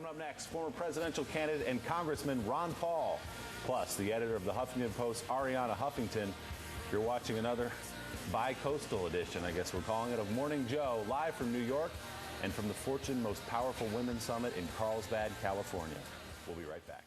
Coming up next, former presidential candidate and Congressman Ron Paul, plus the editor of the Huffington Post, Arianna Huffington. You're watching another bi-coastal edition, I guess we're calling it, of Morning Joe, live from New York and from the Fortune Most Powerful Women Summit in Carlsbad, California. We'll be right back.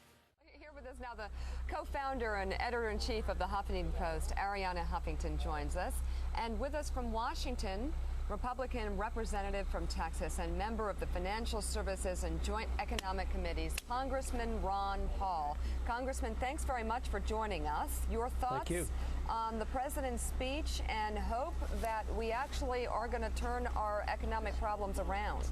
Here with us now, the co-founder and editor-in-chief of the Huffington Post, Arianna Huffington, joins us. And with us from Washington, Republican representative from Texas and member of the Financial Services and Joint Economic Committees, Congressman Ron Paul. Congressman, thanks very much for joining us. Your thoughts on the president's speech and hope that we actually are going to turn our economic problems around?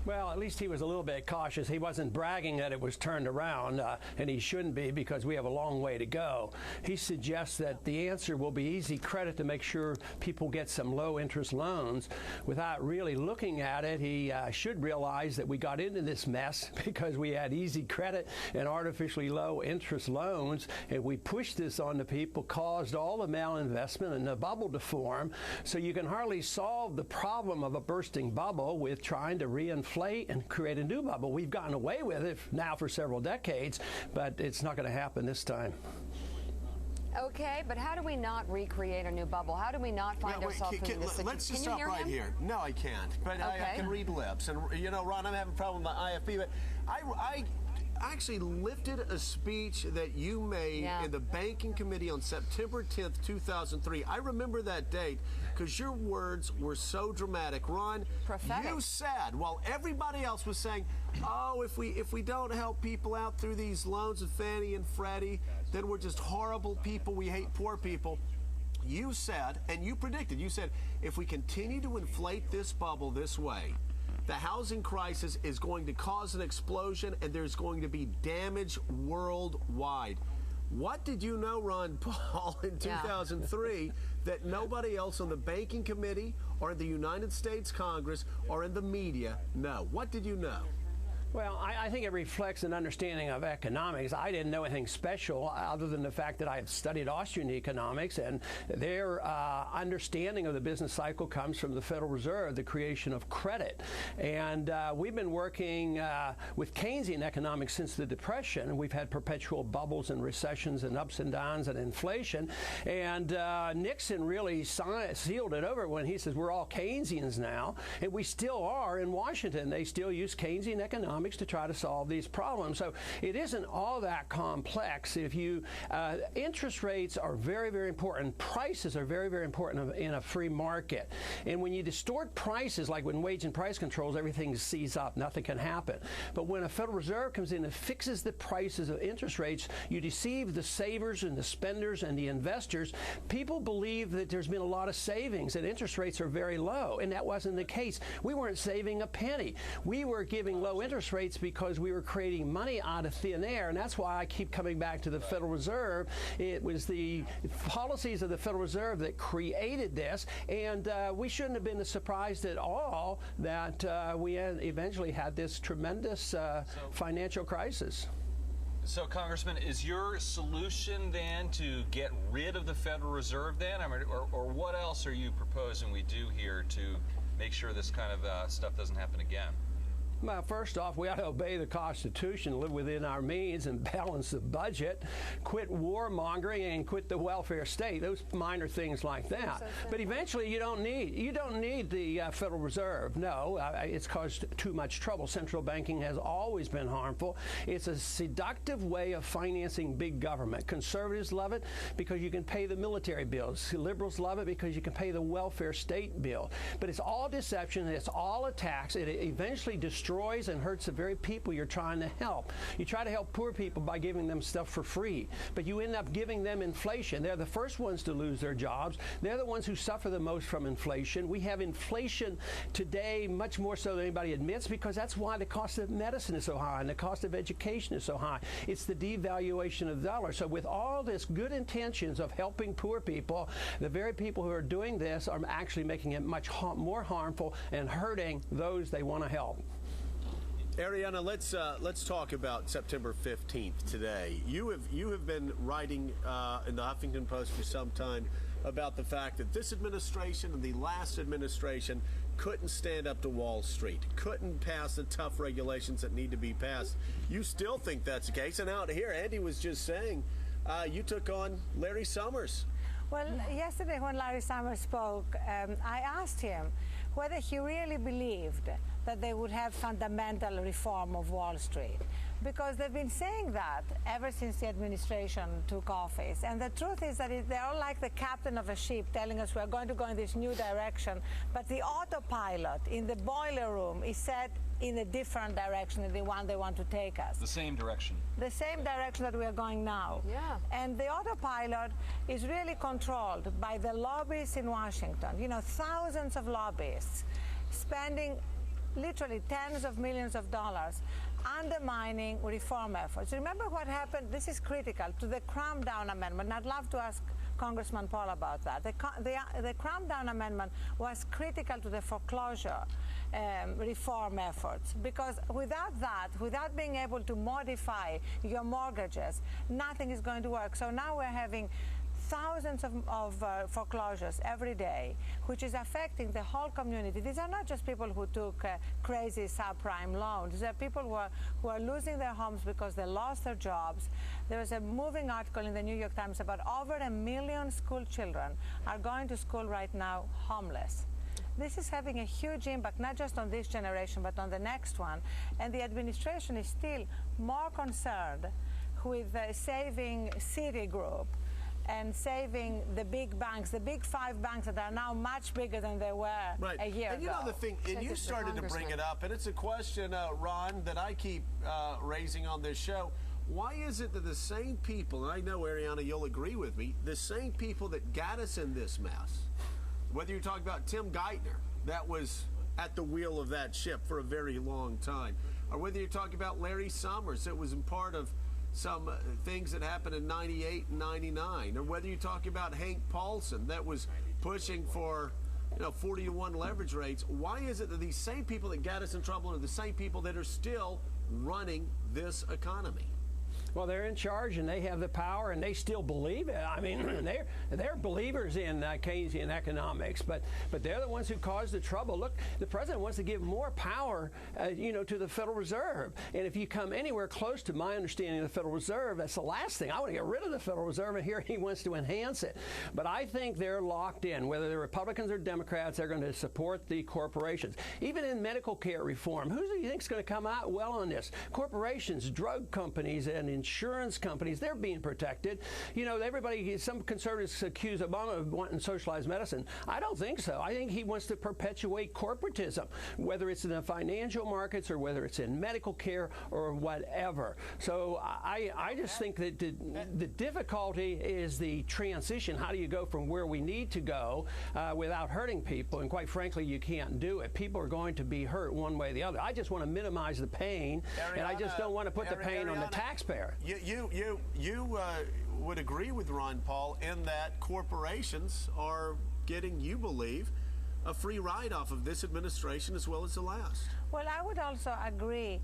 Well, at least he was a little bit cautious. He wasn't bragging that it was turned around, and he shouldn't be, because we have a long way to go. He suggests that the answer will be easy credit to make sure people get some low-interest loans. Without really looking at it, he should realize that we got into this mess because we had easy credit and artificially low-interest loans, and we pushed this on the people, caused all the malinvestment and the bubble to form. So you can hardly solve the problem of a bursting bubble with trying to reinflate and create a new bubble. We've gotten away with it now for several decades, but it's not going to happen this time. Okay, but how do we not recreate a new bubble? How do we not find ourselves in this situation? Let's just stop right here. No, I can't. But I can read lips. And, you know, Ron, I'm having a problem with my IFB, but I actually lifted a speech that you made in the Banking Committee on September 10th, 2003. I remember that date because your words were so dramatic. Ron, prophetic. You said, while everybody else was saying, oh, if we don't help people out through these loans of Fannie and Freddie, then we're just horrible people. We hate poor people. You said, and you predicted, you said, if we continue to inflate this bubble this way, the housing crisis is going to cause an explosion, and there's going to be damage worldwide. What did you know, Ron Paul, in 2003 that nobody else on the Banking Committee or in the United States Congress or in the media know? What did you know? Well, I think it reflects an understanding of economics. I didn't know anything special other than the fact that I had studied Austrian economics, and their understanding of the business cycle comes from the Federal Reserve, the creation of credit. And we've been working with Keynesian economics since the Depression. We've had perpetual bubbles and recessions and ups and downs and inflation. And Nixon really sealed it over when he says we're all Keynesians now. And we still are in Washington. They still use Keynesian economics to try to solve these problems. So it isn't all that complex. If you interest rates are very, very important. Prices are very, very important in a free market. And when you distort prices, like when wage and price controls, everything sees up. Nothing can happen. But when a Federal Reserve comes in and fixes the prices of interest rates, you deceive the savers and the spenders and the investors. People believe that there's been a lot of savings and interest rates are very low. And that wasn't the case. We weren't saving a penny. We were giving low interest rates because we were creating money out of thin air, and that's why I keep coming back to the Federal Reserve. It was the policies of the Federal Reserve that created this, and we shouldn't have been surprised at all that we eventually had this tremendous financial crisis. So, Congressman, is your solution then to get rid of the Federal Reserve then? I mean, or what else are you proposing we do here to make sure this kind of stuff doesn't happen again? Well, first off, we ought to obey the Constitution, live within our means, and balance the budget, quit warmongering, and quit the welfare state. Those minor things like that. But eventually, you don't need the Federal Reserve. No, it's caused too much trouble. Central banking has always been harmful. It's a seductive way of financing big government. Conservatives love it because you can pay the military bills. Liberals love it because you can pay the welfare state bill. But it's all deception. It's all a tax. It eventually destroys and hurts the very people you're trying to help. You try to help poor people by giving them stuff for free, but you end up giving them inflation. They're the first ones to lose their jobs. They're the ones who suffer the most from inflation. We have inflation today much more so than anybody admits because that's why the cost of medicine is so high and the cost of education is so high. It's the devaluation of the dollar. So with all this good intentions of helping poor people, the very people who are doing this are actually making it much more harmful and hurting those they want to help. Arianna, let's talk about September 15th today. You have been writing in the Huffington Post for some time about the fact that this administration and the last administration couldn't stand up to Wall Street, couldn't pass the tough regulations that need to be passed. You still think that's the case? And out here, Andy was just saying, you took on Larry Summers. Well, yesterday when Larry Summers spoke, I asked him whether he really believed that they would have fundamental reform of Wall Street. Because they've been saying that ever since the administration took office. And the truth is that they're all like the captain of a ship telling us we're going to go in this new direction. But the autopilot in the boiler room is set in a different direction than the one they want to take us. The same direction. The same direction that we are going now. Yeah. And the autopilot is really controlled by the lobbyists in Washington. You know, thousands of lobbyists spending literally tens of millions of dollars undermining reform efforts. Remember what happened? This is critical to the Cram Down Amendment. And I'd love to ask Congressman Paul about that. The Cram Down Amendment was critical to the foreclosure reform efforts, because without that, without being able to modify your mortgages, nothing is going to work. So now we're having thousands of foreclosures every day, which is affecting the whole community. These are not just people who took crazy subprime loans. These are people who are losing their homes because they lost their jobs. There was a moving article in the New York Times about over 1 million school children are going to school right now homeless. This is having a huge impact, not just on this generation, but on the next one. And the administration is still more concerned with saving Citigroup and saving the big banks, the big 5 banks that are now much bigger than they were a year ago. And you know the thing, and you started to bring it up, and it's a question, Ron, that I keep raising on this show. Why is it that the same people, and I know, Ariana, you'll agree with me, the same people that got us in this mess, whether you're talking about Tim Geithner, that was at the wheel of that ship for a very long time, or whether you're talking about Larry Summers, that was in part of some things that happened in 98 and 99, or whether you're talking about Hank Paulson that was pushing for 40-to-1 leverage rates. Why is it that these same people that got us in trouble are the same people that are still running this economy? Well, they're in charge and they have the power and they still believe it. I mean, they're believers in Keynesian economics, but they're the ones who caused the trouble. Look, the president wants to give more power, to the Federal Reserve. And if you come anywhere close to my understanding of the Federal Reserve, that's the last thing. I want to get rid of the Federal Reserve, and here he wants to enhance it. But I think they're locked in. Whether they're Republicans or Democrats, they're going to support the corporations. Even in medical care reform, who do you think is going to come out well on this? Corporations, drug companies, and insurance companies, they're being protected. Some conservatives accuse Obama of wanting socialized medicine. I don't think so. I think he wants to perpetuate corporatism, whether it's in the financial markets or whether it's in medical care or whatever. So I just think that the difficulty is the transition. How do you go from where we need to go without hurting people? And quite frankly, you can't do it. People are going to be hurt one way or the other. I just want to minimize the pain, and I just don't want to put the pain on the taxpayer. You would agree with Ron Paul in that corporations are getting, you believe, a free ride off of this administration as well as the last. Well, I would also agree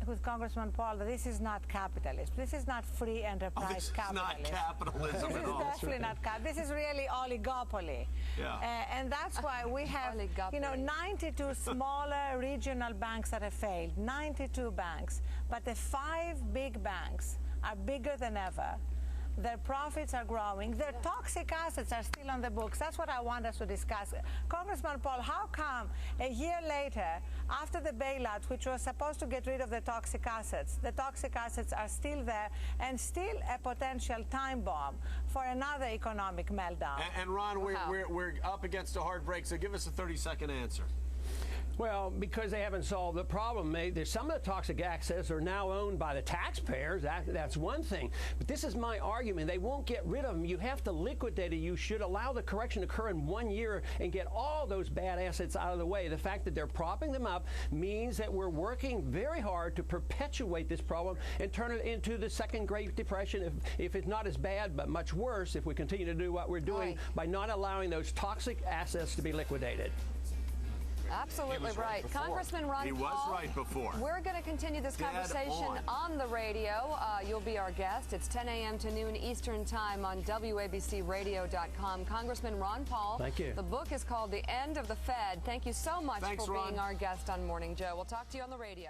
with Congressman Paul that this is not capitalism. This is not free enterprise capitalism. This is not capitalism at all. This is definitely not capitalism. This is really oligopoly. Yeah. And that's why we have, 92 smaller regional banks that have failed. 92 banks. But the 5 big banks are bigger than ever. Their profits are growing. Their toxic assets are still on the books. That's what I want us to discuss. Congressman Paul, how come a year later, after the bailout, which was supposed to get rid of the toxic assets are still there and still a potential time bomb for another economic meltdown? And Ron, we're up against a hard break, so give us a 30-second answer. Well, because they haven't solved the problem. Some of the toxic assets are now owned by the taxpayers. That's one thing. But this is my argument. They won't get rid of them. You have to liquidate it. You should allow the correction to occur in 1 year and get all those bad assets out of the way. The fact that they're propping them up means that we're working very hard to perpetuate this problem and turn it into the second Great Depression, if it's not as bad, but much worse if we continue to do what we're doing by not allowing those toxic assets to be liquidated. Absolutely right. Congressman Ron Paul. He was right before. We're going to continue this conversation on the radio. You'll be our guest. It's 10 a.m. to noon Eastern Time on WABCRadio.com. Congressman Ron Paul. Thank you. The book is called The End of the Fed. Thank you so much for being our guest on Morning Joe. We'll talk to you on the radio.